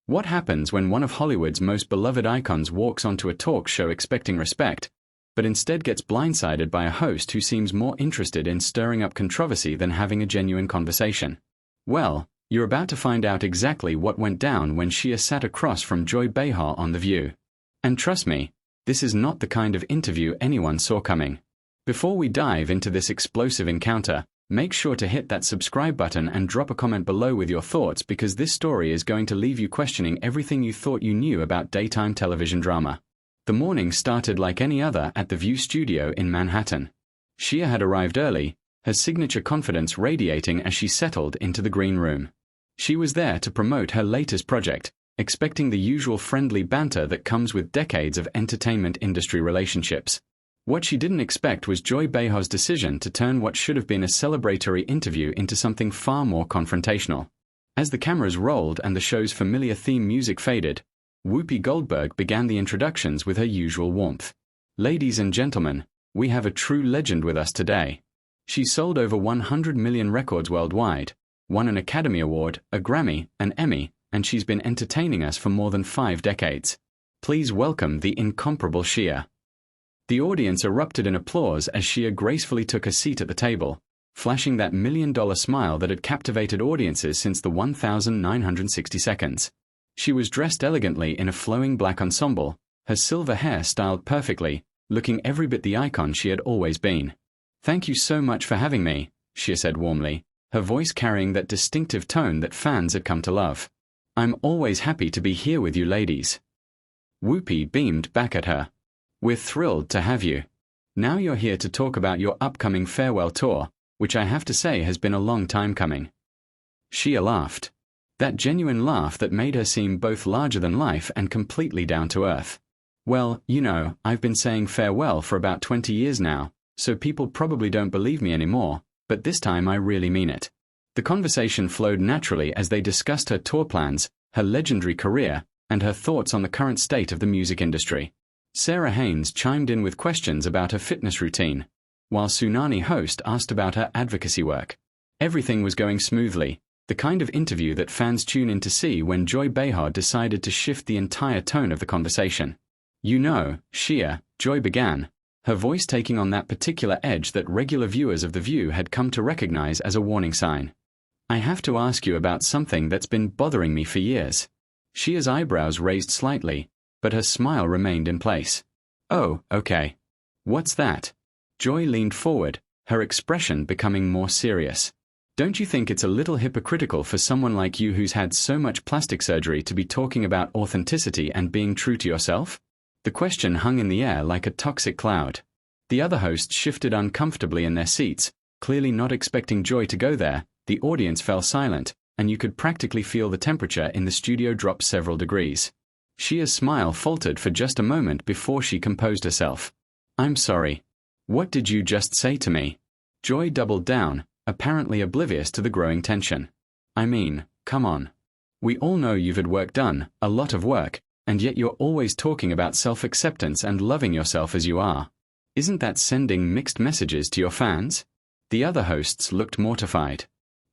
What happens when one of Hollywood's most beloved icons walks onto a talk show expecting respect, but instead gets blindsided by a host who seems more interested in stirring up controversy than having a genuine conversation? Well, you're about to find out exactly what went down when Shia sat across from Joy Behar on The View. And trust me, this is not the kind of interview anyone saw coming. Before we dive into this explosive encounter, make sure to hit that subscribe button and drop a comment below with your thoughts, because this story is going to leave you questioning everything you thought you knew about daytime television drama. The morning started like any other at the View studio in Manhattan. Shia had arrived early, her signature confidence radiating as she settled into the green room. She was there to promote her latest project, expecting the usual friendly banter that comes with decades of entertainment industry relationships. What she didn't expect was Joy Behar's decision to turn what should have been a celebratory interview into something far more confrontational. As the cameras rolled and the show's familiar theme music faded, Whoopi Goldberg began the introductions with her usual warmth. "Ladies and gentlemen, we have a true legend with us today. She sold over 100 million records worldwide, won an Academy Award, a Grammy, an Emmy, and she's been entertaining us for more than 5 decades. Please welcome the incomparable Shia." The audience erupted in applause as Shia gracefully took a seat at the table, flashing that million-dollar smile that had captivated audiences since the 1960 seconds. She was dressed elegantly in a flowing black ensemble, her silver hair styled perfectly, looking every bit the icon she had always been. "Thank you so much for having me," Shia said warmly, her voice carrying that distinctive tone that fans had come to love. "I'm always happy to be here with you ladies." Whoopi beamed back at her. "We're thrilled to have you. Now you're here to talk about your upcoming farewell tour, which I have to say has been a long time coming." Shia laughed. That genuine laugh that made her seem both larger than life and completely down to earth. "Well, you know, I've been saying farewell for about 20 years now, so people probably don't believe me anymore, but this time I really mean it." The conversation flowed naturally as they discussed her tour plans, her legendary career, and her thoughts on the current state of the music industry. Sarah Haynes chimed in with questions about her fitness routine, while Tsunami host asked about her advocacy work. Everything was going smoothly, the kind of interview that fans tune in to see, when Joy Behar decided to shift the entire tone of the conversation. "You know, Shia," Joy began, her voice taking on that particular edge that regular viewers of The View had come to recognize as a warning sign. "I have to ask you about something that's been bothering me for years." Shia's eyebrows raised slightly, but her smile remained in place. "Oh, okay. What's that?" Joy leaned forward, her expression becoming more serious. "Don't you think it's a little hypocritical for someone like you who's had so much plastic surgery to be talking about authenticity and being true to yourself?" The question hung in the air like a toxic cloud. The other hosts shifted uncomfortably in their seats, clearly not expecting Joy to go there. The audience fell silent, and you could practically feel the temperature in the studio drop several degrees. Shia's smile faltered for just a moment before she composed herself. "I'm sorry. What did you just say to me?" Joy doubled down, apparently oblivious to the growing tension. "I mean, come on. We all know you've had work done, a lot of work, and yet you're always talking about self-acceptance and loving yourself as you are. Isn't that sending mixed messages to your fans?" The other hosts looked mortified.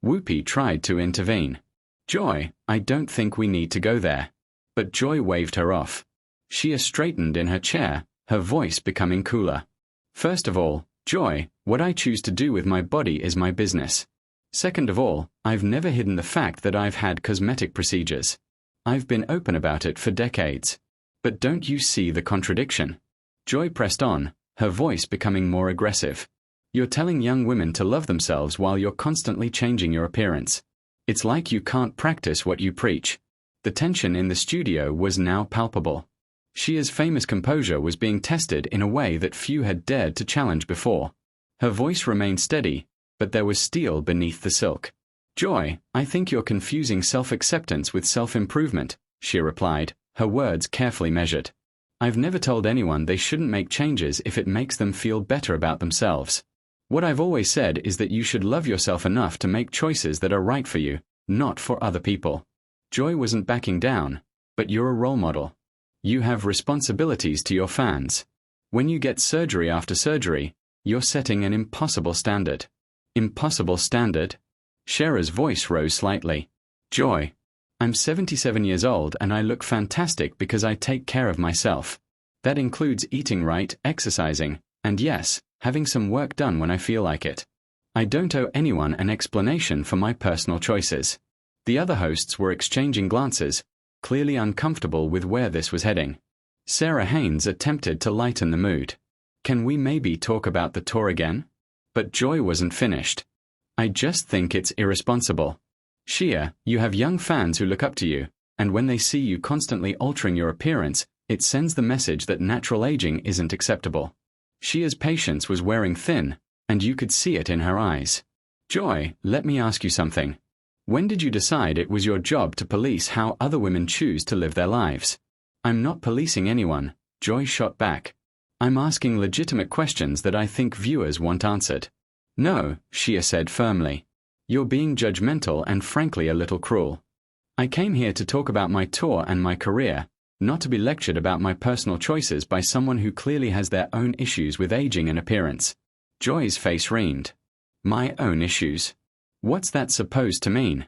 Whoopi tried to intervene. "Joy, I don't think we need to go there." But Joy waved her off. Shia straightened in her chair, her voice becoming cooler. "First of all, Joy, what I choose to do with my body is my business. Second of all, I've never hidden the fact that I've had cosmetic procedures. I've been open about it for decades. But don't you see the contradiction?" Joy pressed on, her voice becoming more aggressive. "You're telling young women to love themselves while you're constantly changing your appearance. It's like you can't practice what you preach." The tension in the studio was now palpable. Shia's famous composure was being tested in a way that few had dared to challenge before. Her voice remained steady, but there was steel beneath the silk. "Joy, I think you're confusing self-acceptance with self-improvement," Shia replied, her words carefully measured. "I've never told anyone they shouldn't make changes if it makes them feel better about themselves. What I've always said is that you should love yourself enough to make choices that are right for you, not for other people." Joy wasn't backing down. "But you're a role model. You have responsibilities to your fans. When you get surgery after surgery, you're setting an impossible standard." "Impossible standard?" Shera's voice rose slightly. "Joy, I'm 77 years old and I look fantastic because I take care of myself. That includes eating right, exercising, and yes, having some work done when I feel like it. I don't owe anyone an explanation for my personal choices. The other hosts were exchanging glances, clearly uncomfortable with where this was heading. Sarah Haynes attempted to lighten the mood. Can we maybe talk about the tour again? But Joy wasn't finished. I just think it's irresponsible. Shia, you have young fans who look up to you, and when they see you constantly altering your appearance, it sends the message that natural aging isn't acceptable. Shia's patience was wearing thin, and you could see it in her eyes. Joy, let me ask you something. When did you decide it was your job to police how other women choose to live their lives? I'm not policing anyone, Joy shot back. I'm asking legitimate questions that I think viewers want answered. No, Shia said firmly. You're being judgmental and frankly a little cruel. I came here to talk about my tour and my career, not to be lectured about my personal choices by someone who clearly has their own issues with aging and appearance. Joy's face reamed. My own issues? What's that supposed to mean?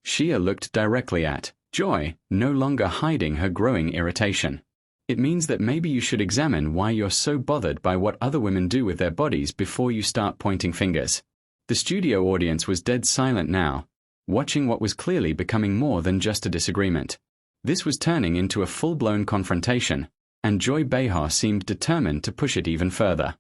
Shia looked directly at Joy, no longer hiding her growing irritation. It means that maybe you should examine why you're so bothered by what other women do with their bodies before you start pointing fingers. The studio audience was dead silent now, watching what was clearly becoming more than just a disagreement. This was turning into a full-blown confrontation, and Joy Behar seemed determined to push it even further.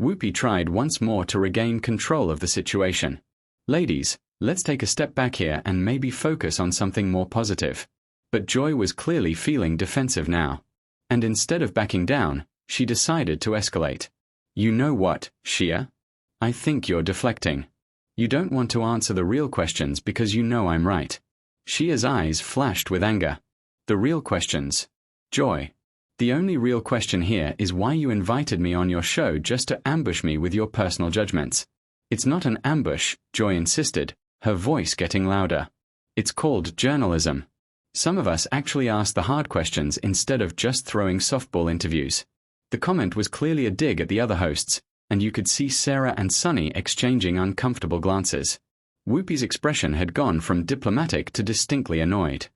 Whoopi tried once more to regain control of the situation. Ladies, let's take a step back here and maybe focus on something more positive. But Joy was clearly feeling defensive now. And instead of backing down, she decided to escalate. You know what, Shia? I think you're deflecting. You don't want to answer the real questions because you know I'm right. Shia's eyes flashed with anger. The real questions. Joy. The only real question here is why you invited me on your show just to ambush me with your personal judgments. It's not an ambush, Joy insisted, her voice getting louder. It's called journalism. Some of us actually ask the hard questions instead of just throwing softball interviews. The comment was clearly a dig at the other hosts, and you could see Sarah and Sunny exchanging uncomfortable glances. Whoopi's expression had gone from diplomatic to distinctly annoyed.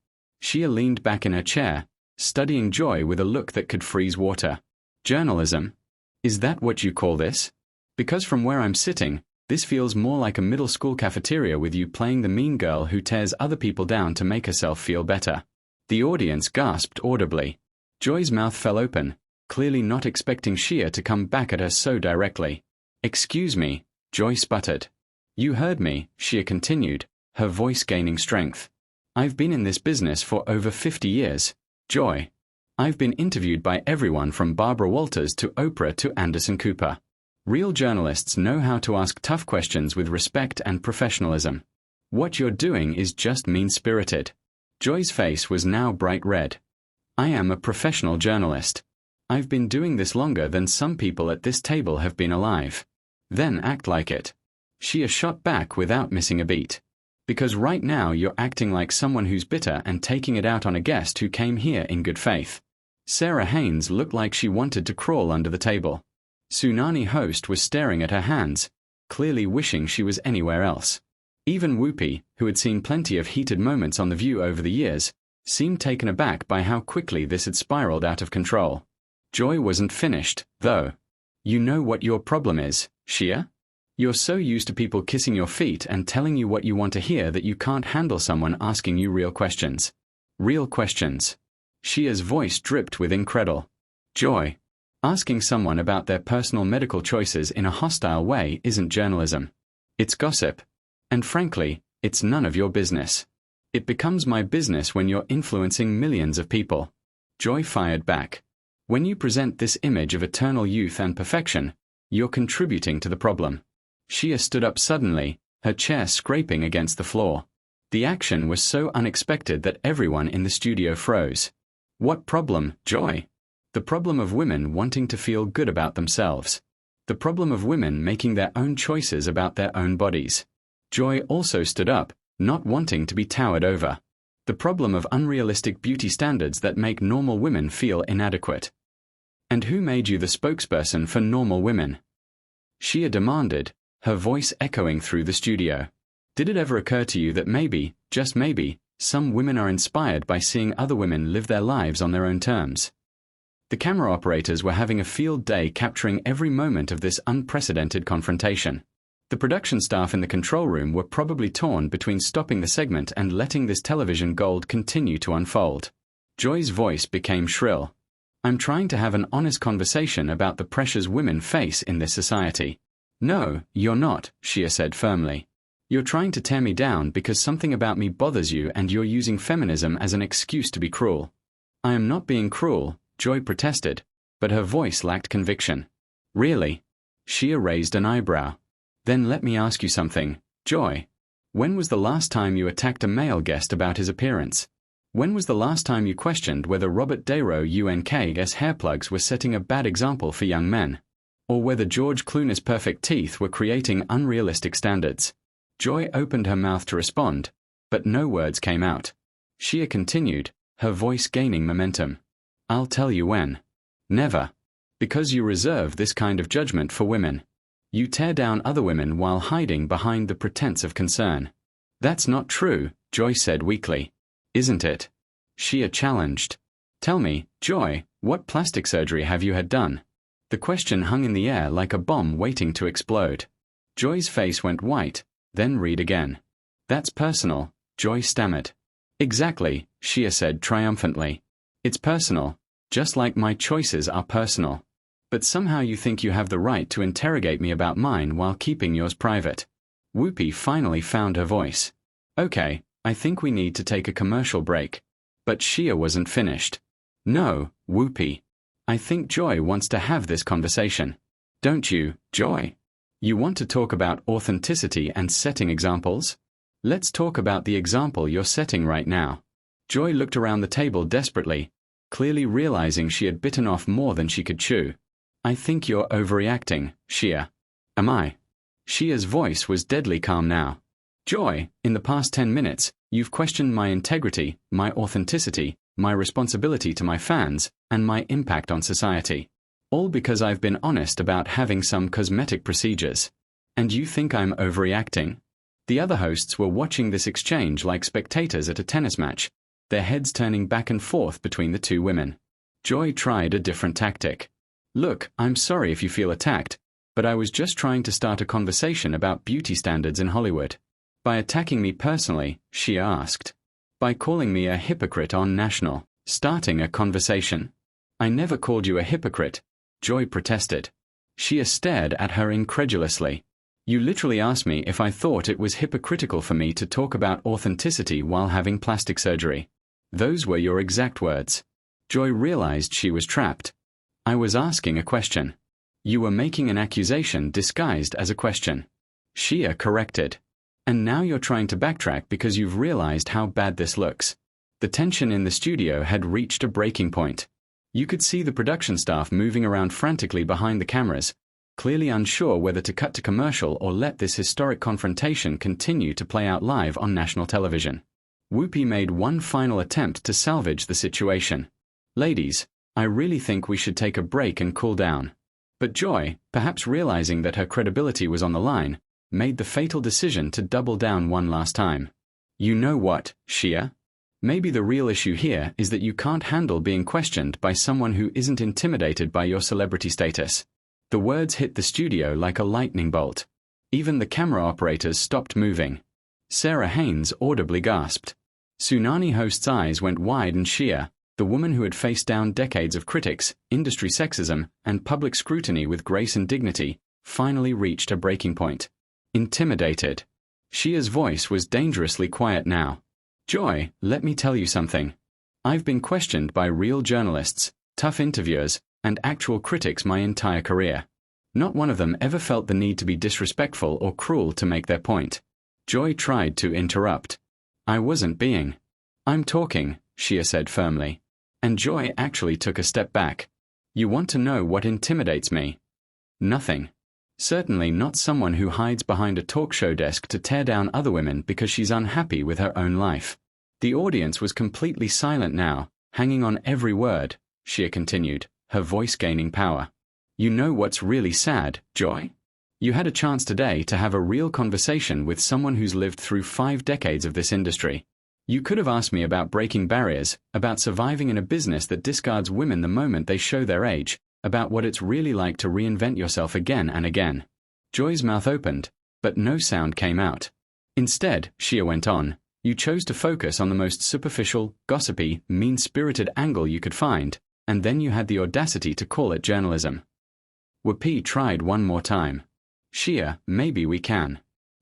Shia leaned back in her chair, studying Joy with a look that could freeze water. Journalism? Is that what you call this? Because from where I'm sitting, this feels more like a middle school cafeteria with you playing the mean girl who tears other people down to make herself feel better. The audience gasped audibly. Joy's mouth fell open, clearly not expecting Shia to come back at her so directly. Excuse me, Joy sputtered. You heard me, Shia continued, her voice gaining strength. I've been in this business for over 50 years, Joy. I've been interviewed by everyone from Barbara Walters to Oprah to Anderson Cooper. Real journalists know how to ask tough questions with respect and professionalism. What you're doing is just mean-spirited. Joy's face was now bright red. I am a professional journalist. I've been doing this longer than some people at this table have been alive. Then act like it. Shia shot back without missing a beat. Because right now you're acting like someone who's bitter and taking it out on a guest who came here in good faith. Sarah Haynes looked like she wanted to crawl under the table. Tsunami host was staring at her hands, clearly wishing she was anywhere else. Even Whoopi, who had seen plenty of heated moments on The View over the years, seemed taken aback by how quickly this had spiraled out of control. Joy wasn't finished, though. You know what your problem is, Shia? You're so used to people kissing your feet and telling you what you want to hear that you can't handle someone asking you real questions. Real questions. Shia's voice dripped with incredul. Joy. Asking someone about their personal medical choices in a hostile way isn't journalism. It's gossip. And frankly, it's none of your business. It becomes my business when you're influencing millions of people. Joy fired back. When you present this image of eternal youth and perfection, you're contributing to the problem. Shia stood up suddenly, her chair scraping against the floor. The action was so unexpected that everyone in the studio froze. What problem, Joy? The problem of women wanting to feel good about themselves. The problem of women making their own choices about their own bodies. Joy also stood up, not wanting to be towered over. The problem of unrealistic beauty standards that make normal women feel inadequate. And who made you the spokesperson for normal women? Shia demanded, her voice echoing through the studio. Did it ever occur to you that maybe, just maybe, Some women are inspired by seeing other women live their lives on their own terms. The camera operators were having a field day capturing every moment of this unprecedented confrontation. The production staff in the control room were probably torn between stopping the segment and letting this television gold continue to unfold. Joy's voice became shrill. I'm trying to have an honest conversation about the pressures women face in this society. No, you're not, Shia said firmly. You're trying to tear me down because something about me bothers you and you're using feminism as an excuse to be cruel. I am not being cruel, Joy protested, but her voice lacked conviction. Really? Shia raised an eyebrow. Then let me ask you something, Joy. When was the last time you attacked a male guest about his appearance? When was the last time you questioned whether Robert Dairo UNK's hair plugs were setting a bad example for young men? Or whether George Clooney's perfect teeth were creating unrealistic standards? Joy opened her mouth to respond, but no words came out. Shia continued, her voice gaining momentum. I'll tell you when. Never. Because you reserve this kind of judgment for women. You tear down other women while hiding behind the pretense of concern. That's not true, Joy said weakly. Isn't it? Shia challenged. Tell me, Joy, what plastic surgery have you had done? The question hung in the air like a bomb waiting to explode. Joy's face went white, then read again. That's personal, Joy stammered. Exactly, Shia said triumphantly. It's personal, just like my choices are personal. But somehow you think you have the right to interrogate me about mine while keeping yours private. Whoopi finally found her voice. Okay, I think we need to take a commercial break. But Shia wasn't finished. No, Whoopi. I think Joy wants to have this conversation. Don't you, Joy? You want to talk about authenticity and setting examples? Let's talk about the example you're setting right now. Joy looked around the table desperately, clearly realizing she had bitten off more than she could chew. I think you're overreacting, Shia. Am I? Shia's voice was deadly calm now. Joy, in the past 10 minutes, you've questioned my integrity, my authenticity, my responsibility to my fans, and my impact on society. All because I've been honest about having some cosmetic procedures. And you think I'm overreacting? The other hosts were watching this exchange like spectators at a tennis match, their heads turning back and forth between the two women. Joy tried a different tactic. Look, I'm sorry if you feel attacked, but I was just trying to start a conversation about beauty standards in Hollywood. By attacking me personally, Shia asked. By calling me a hypocrite on national, starting a conversation. I never called you a hypocrite, Joy protested. Shia stared at her incredulously. You literally asked me if I thought it was hypocritical for me to talk about authenticity while having plastic surgery. Those were your exact words. Joy realized she was trapped. I was asking a question. You were making an accusation disguised as a question. Shia corrected. And now you're trying to backtrack because you've realized how bad this looks. The tension in the studio had reached a breaking point. You could see the production staff moving around frantically behind the cameras, clearly unsure whether to cut to commercial or let this historic confrontation continue to play out live on national television. Whoopi made one final attempt to salvage the situation. Ladies, I really think we should take a break and cool down. But Joy, perhaps realizing that her credibility was on the line, made the fatal decision to double down one last time. You know what, Shia? Maybe the real issue here is that you can't handle being questioned by someone who isn't intimidated by your celebrity status. The words hit the studio like a lightning bolt. Even the camera operators stopped moving. Sarah Haynes audibly gasped. Tsunami host's eyes went wide and Shia, the woman who had faced down decades of critics, industry sexism, and public scrutiny with grace and dignity, finally reached a breaking point. Intimidated. Shia's voice was dangerously quiet now. Joy, let me tell you something. I've been questioned by real journalists, tough interviewers, and actual critics my entire career. Not one of them ever felt the need to be disrespectful or cruel to make their point. Joy tried to interrupt. I wasn't being. I'm talking, Shia said firmly. And Joy actually took a step back. You want to know what intimidates me? Nothing. Certainly not someone who hides behind a talk show desk to tear down other women because she's unhappy with her own life. The audience was completely silent now, hanging on every word, Shia continued, her voice gaining power. You know what's really sad, Joy? You had a chance today to have a real conversation with someone who's lived through 5 decades of this industry. You could have asked me about breaking barriers, about surviving in a business that discards women the moment they show their age, about what it's really like to reinvent yourself again and again. Joy's mouth opened, but no sound came out. Instead, Shia went on, you chose to focus on the most superficial, gossipy, mean-spirited angle you could find, and then you had the audacity to call it journalism. Whoopi tried one more time. Shia, maybe we can.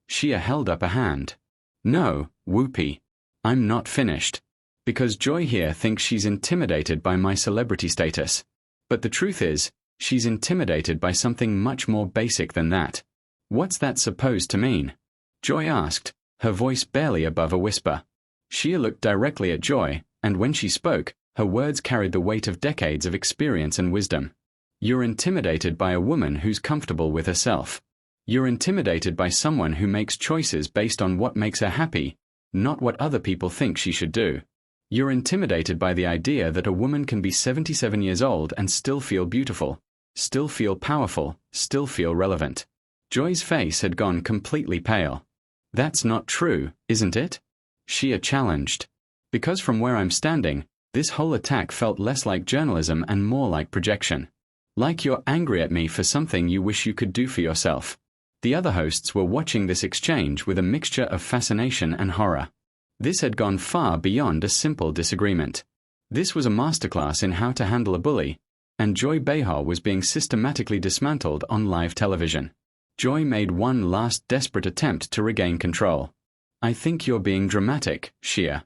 Shia held up a hand. No, Whoopi. I'm not finished. Because Joy here thinks she's intimidated by my celebrity status. But the truth is, she's intimidated by something much more basic than that. What's that supposed to mean? Joy asked, her voice barely above a whisper. Shia looked directly at Joy, and when she spoke, her words carried the weight of decades of experience and wisdom. You're intimidated by a woman who's comfortable with herself. You're intimidated by someone who makes choices based on what makes her happy, not what other people think she should do. You're intimidated by the idea that a woman can be 77 years old and still feel beautiful, still feel powerful, still feel relevant. Joy's face had gone completely pale. That's not true, isn't it? Shia challenged. Because from where I'm standing, this whole attack felt less like journalism and more like projection. Like you're angry at me for something you wish you could do for yourself. The other hosts were watching this exchange with a mixture of fascination and horror. This had gone far beyond a simple disagreement. This was a masterclass in how to handle a bully, and Joy Behar was being systematically dismantled on live television. Joy made one last desperate attempt to regain control. I think you're being dramatic, Shia.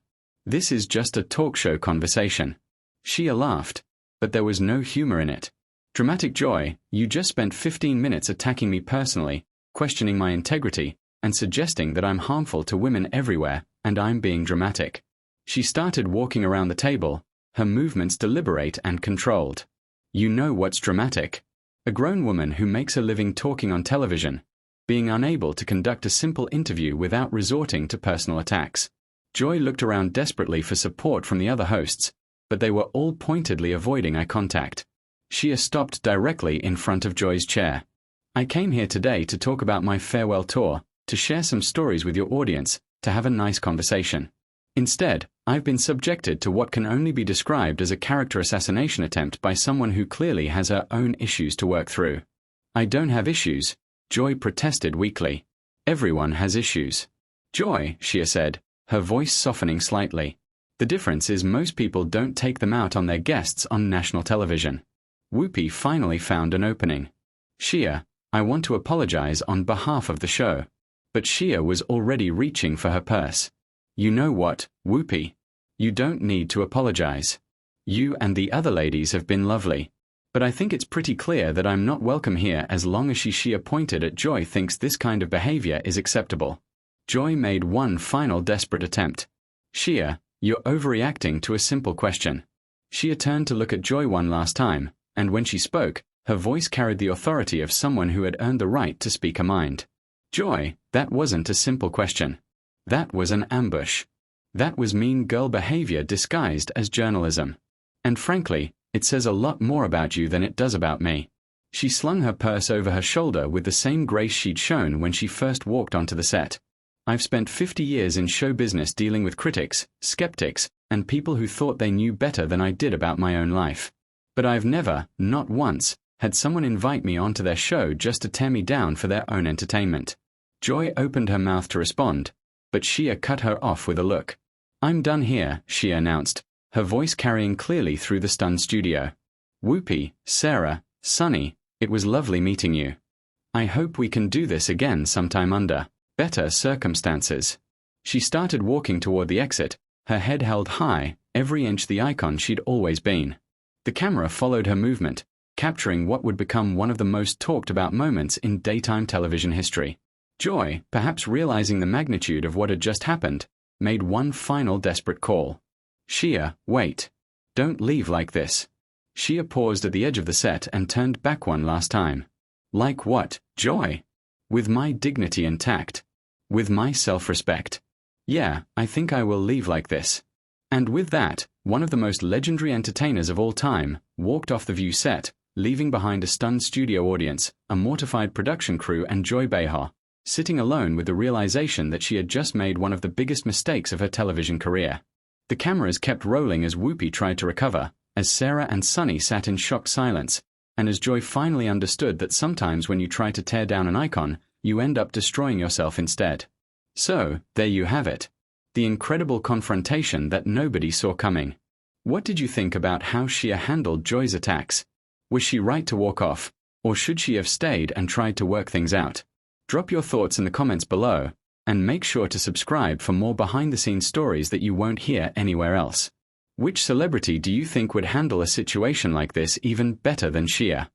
This is just a talk show conversation. Shia laughed, but there was no humor in it. Dramatic Joy, you just spent 15 minutes attacking me personally, questioning my integrity, and suggesting that I'm harmful to women everywhere, and I'm being dramatic. She started walking around the table, her movements deliberate and controlled. You know what's dramatic? A grown woman who makes a living talking on television, being unable to conduct a simple interview without resorting to personal attacks. Joy looked around desperately for support from the other hosts, but they were all pointedly avoiding eye contact. Shia stopped directly in front of Joy's chair. I came here today to talk about my farewell tour, to share some stories with your audience, to have a nice conversation. Instead, I've been subjected to what can only be described as a character assassination attempt by someone who clearly has her own issues to work through. I don't have issues, Joy protested weakly. Everyone has issues. Joy, Shia said, her voice softening slightly. The difference is most people don't take them out on their guests on national television. Whoopi finally found an opening. Shia, I want to apologize on behalf of the show. But Shia was already reaching for her purse. You know what, Whoopi? You don't need to apologize. You and the other ladies have been lovely. But I think it's pretty clear that I'm not welcome here as long as Shia pointed at Joy thinks this kind of behavior is acceptable. Joy made one final desperate attempt. Shia, you're overreacting to a simple question. Shia turned to look at Joy one last time, and when she spoke, her voice carried the authority of someone who had earned the right to speak her mind. Joy, that wasn't a simple question. That was an ambush. That was mean girl behavior disguised as journalism. And frankly, it says a lot more about you than it does about me. She slung her purse over her shoulder with the same grace she'd shown when she first walked onto the set. I've spent 50 years in show business dealing with critics, skeptics, and people who thought they knew better than I did about my own life. But I've never, not once, had someone invite me onto their show just to tear me down for their own entertainment. Joy opened her mouth to respond, but Shia cut her off with a look. I'm done here, Shia announced, her voice carrying clearly through the stunned studio. Whoopi, Sarah, Sunny, it was lovely meeting you. I hope we can do this again sometime under better circumstances. She started walking toward the exit, her head held high, every inch the icon she'd always been. The camera followed her movement, capturing what would become one of the most talked about moments in daytime television history. Joy, perhaps realizing the magnitude of what had just happened, made one final desperate call. Shia, wait. Don't leave like this. Shia paused at the edge of the set and turned back one last time. Like what, Joy? With my dignity intact. With my self-respect. Yeah, I think I will leave like this. And with that, one of the most legendary entertainers of all time walked off the View set, leaving behind a stunned studio audience, a mortified production crew and Joy Behar, sitting alone with the realization that she had just made one of the biggest mistakes of her television career. The cameras kept rolling as Whoopi tried to recover, as Sarah and Sunny sat in shocked silence, and as Joy finally understood that sometimes when you try to tear down an icon, you end up destroying yourself instead. So, there you have it. The incredible confrontation that nobody saw coming. What did you think about how Shia handled Joy's attacks? Was she right to walk off, or should she have stayed and tried to work things out? Drop your thoughts in the comments below, and make sure to subscribe for more behind-the-scenes stories that you won't hear anywhere else. Which celebrity do you think would handle a situation like this even better than Shia?